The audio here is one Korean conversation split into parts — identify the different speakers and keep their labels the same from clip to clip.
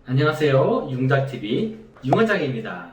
Speaker 1: 안녕하세요. 융달TV 융원장입니다.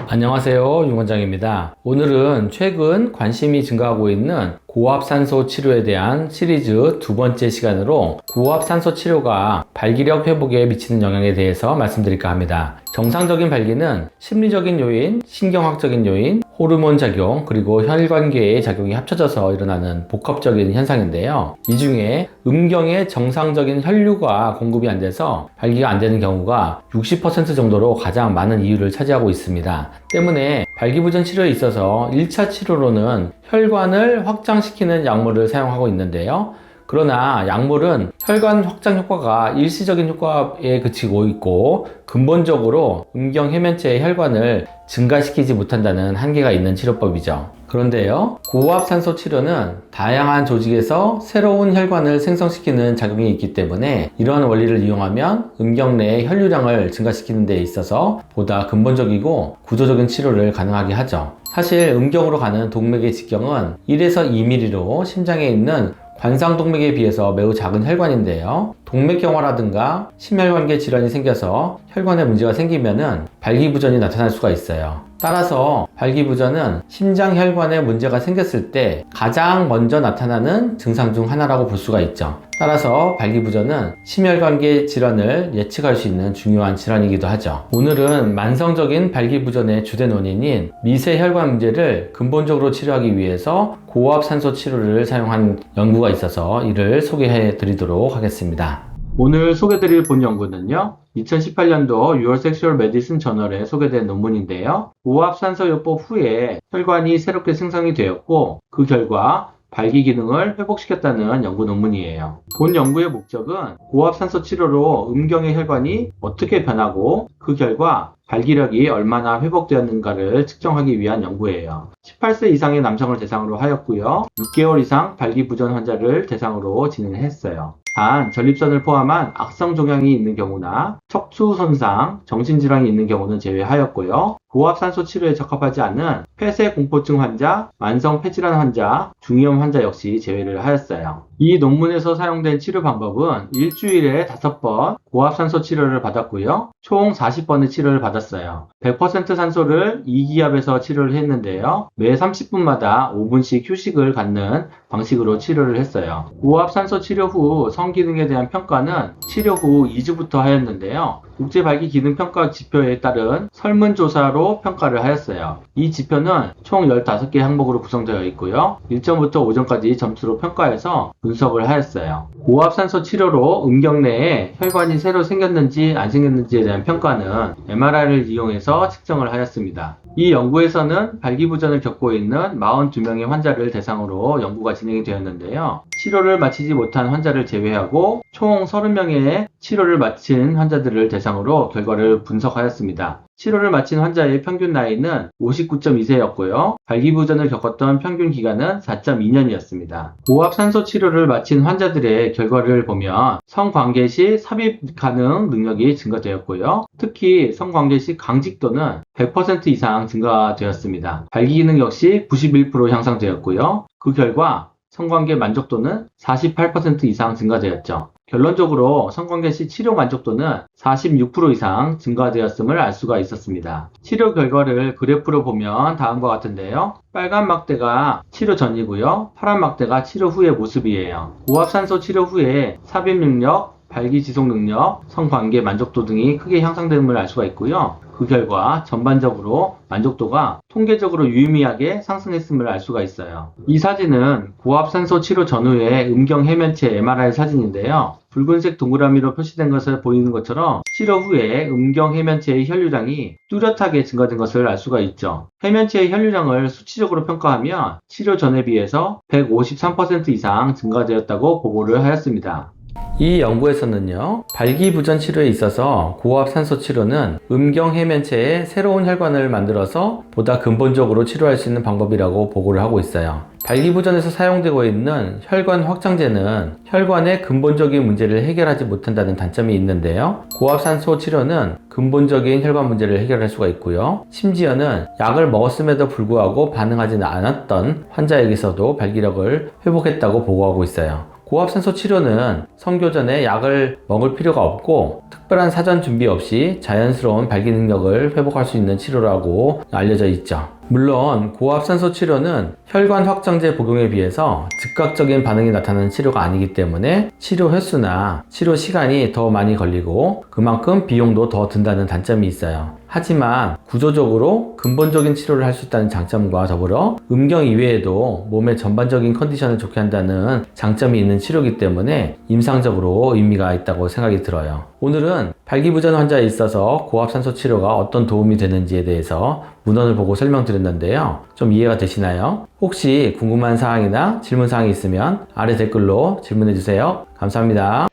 Speaker 1: 안녕하세요. 융원장입니다. 오늘은 최근 관심이 증가하고 있는 고압산소 치료에 대한 시리즈 두 번째 시간으로 고압산소 치료가 발기력 회복에 미치는 영향에 대해서 말씀드릴까 합니다. 정상적인 발기는 심리적인 요인, 신경학적인 요인, 호르몬 작용, 그리고 혈관계의 작용이 합쳐져서 일어나는 복합적인 현상인데요. 이 중에 음경의 정상적인 혈류가 공급이 안 돼서 발기가 안 되는 경우가 60% 정도로 가장 많은 이유를 차지하고 있습니다. 때문에 발기부전 치료에 있어서 1차 치료로는 혈관을 확장시키는 약물을 사용하고 있는데요. 그러나 약물은 혈관 확장 효과가 일시적인 효과에 그치고 있고 근본적으로 음경 해면체의 혈관을 증가시키지 못한다는 한계가 있는 치료법이죠. 그런데요, 고압산소 치료는 다양한 조직에서 새로운 혈관을 생성시키는 작용이 있기 때문에 이러한 원리를 이용하면 음경 내의 혈류량을 증가시키는 데 있어서 보다 근본적이고 구조적인 치료를 가능하게 하죠. 사실 음경으로 가는 동맥의 직경은 1에서 2mm로 심장에 있는 관상동맥에 비해서 매우 작은 혈관인데요. 동맥경화라든가 심혈관계 질환이 생겨서 혈관에 문제가 생기면은 발기부전이 나타날 수가 있어요. 따라서 발기부전은 심장혈관에 문제가 생겼을 때 가장 먼저 나타나는 증상 중 하나라고 볼 수가 있죠. 따라서 발기부전은 심혈관계 질환을 예측할 수 있는 중요한 질환이기도 하죠. 오늘은 만성적인 발기부전의 주된 원인인 미세혈관 문제를 근본적으로 치료하기 위해서 고압산소 치료를 사용한 연구가 있어서 이를 소개해 드리도록 하겠습니다. 오늘 소개드릴 본 연구는요, 2018년도 Your Sexual Medicine 저널에 소개된 논문인데요. 고압산소요법 후에 혈관이 새롭게 생성이 되었고 그 결과 발기 기능을 회복시켰다는 연구 논문이에요. 본 연구의 목적은 고압산소 치료로 음경의 혈관이 어떻게 변하고 그 결과 발기력이 얼마나 회복되었는가를 측정하기 위한 연구예요. 18세 이상의 남성을 대상으로 하였고요. 6개월 이상 발기부전 환자를 대상으로 진행했어요. 단, 전립선을 포함한 악성 종양이 있는 경우나 척추 손상, 정신질환이 있는 경우는 제외하였고요. 고압산소 치료에 적합하지 않은 폐쇄공포증 환자, 만성 폐질환 환자, 중이염 환자 역시 제외를 하였어요. 이 논문에서 사용된 치료 방법은 일주일에 5번 고압산소 치료를 받았고요. 총 40번의 치료를 받았어요. 100% 산소를 2기압에서 치료를 했는데요. 매 30분마다 5분씩 휴식을 갖는 방식으로 치료를 했어요. 고압산소 치료 후 성기능에 대한 평가는 치료 후 2주부터 하였는데요. 국제발기기능평가 지표에 따른 설문조사로 평가를 하였어요. 이 지표는 총 15개 항목으로 구성되어 있고요. 1점부터 5점까지 점수로 평가해서 분석을 하였어요. 고압산소 치료로 음경 내에 혈관이 새로 생겼는지 안 생겼는지에 대한 평가는 MRI를 이용해서 측정을 하였습니다. 이 연구에서는 발기부전을 겪고 있는 42명의 환자를 대상으로 연구가 진행이 되었는데요. 치료를 마치지 못한 환자를 제외하고 총 30명의 치료를 마친 환자들을 대상으로 결과를 분석하였습니다. 치료를 마친 환자의 평균 나이는 59.2세였고요. 발기부전을 겪었던 평균 기간은 4.2년이었습니다. 고압산소 치료를 마친 환자들의 결과를 보면 성관계 시 삽입 가능 능력이 증가되었고요. 특히 성관계 시 강직도는 100% 이상 증가되었습니다. 발기 기능 역시 91% 향상되었고요. 그 결과 성관계 만족도는 48% 이상 증가되었죠. 결론적으로 성관계 시 치료 만족도는 46% 이상 증가되었음을 알 수가 있었습니다. 치료 결과를 그래프로 보면 다음과 같은데요. 빨간 막대가 치료 전이고요. 파란 막대가 치료 후의 모습이에요. 고압산소 치료 후에 삽입 능력, 발기 지속 능력, 성관계 만족도 등이 크게 향상됨을 알 수가 있고요. 그 결과 전반적으로 만족도가 통계적으로 유의미하게 상승했음을 알 수가 있어요. 이 사진은 고압산소 치료 전후의 음경 해면체 MRI 사진인데요. 붉은색 동그라미로 표시된 것을 보이는 것처럼 치료 후에 음경 해면체의 혈류량이 뚜렷하게 증가된 것을 알 수가 있죠. 해면체의 혈류량을 수치적으로 평가하면 치료 전에 비해서 153% 이상 증가되었다고 보고를 하였습니다. 이 연구에서는요, 발기부전 치료에 있어서 고압산소 치료는 음경 해면체에 새로운 혈관을 만들어서 보다 근본적으로 치료할 수 있는 방법이라고 보고를 하고 있어요. 발기부전에서 사용되고 있는 혈관 확장제는 혈관의 근본적인 문제를 해결하지 못한다는 단점이 있는데요. 고압산소 치료는 근본적인 혈관 문제를 해결할 수가 있고요. 심지어는 약을 먹었음에도 불구하고 반응하지 않았던 환자에게서도 발기력을 회복했다고 보고하고 있어요. 고압산소 치료는 선교 전에 약을 먹을 필요가 없고 특별한 사전 준비 없이 자연스러운 발기 능력을 회복할 수 있는 치료라고 알려져 있죠. 물론 고압산소 치료는 혈관 확장제 복용에 비해서 즉각적인 반응이 나타나는 치료가 아니기 때문에 치료 횟수나 치료 시간이 더 많이 걸리고 그만큼 비용도 더 든다는 단점이 있어요. 하지만 구조적으로 근본적인 치료를 할 수 있다는 장점과 더불어 음경 이외에도 몸의 전반적인 컨디션을 좋게 한다는 장점이 있는 치료이기 때문에 임상적으로 의미가 있다고 생각이 들어요. 오늘은 발기부전 환자에 있어서 고압산소 치료가 어떤 도움이 되는지에 대해서 문헌을 보고 설명드렸는데요. 좀 이해가 되시나요? 혹시 궁금한 사항이나 질문 사항이 있으면 아래 댓글로 질문해 주세요. 감사합니다.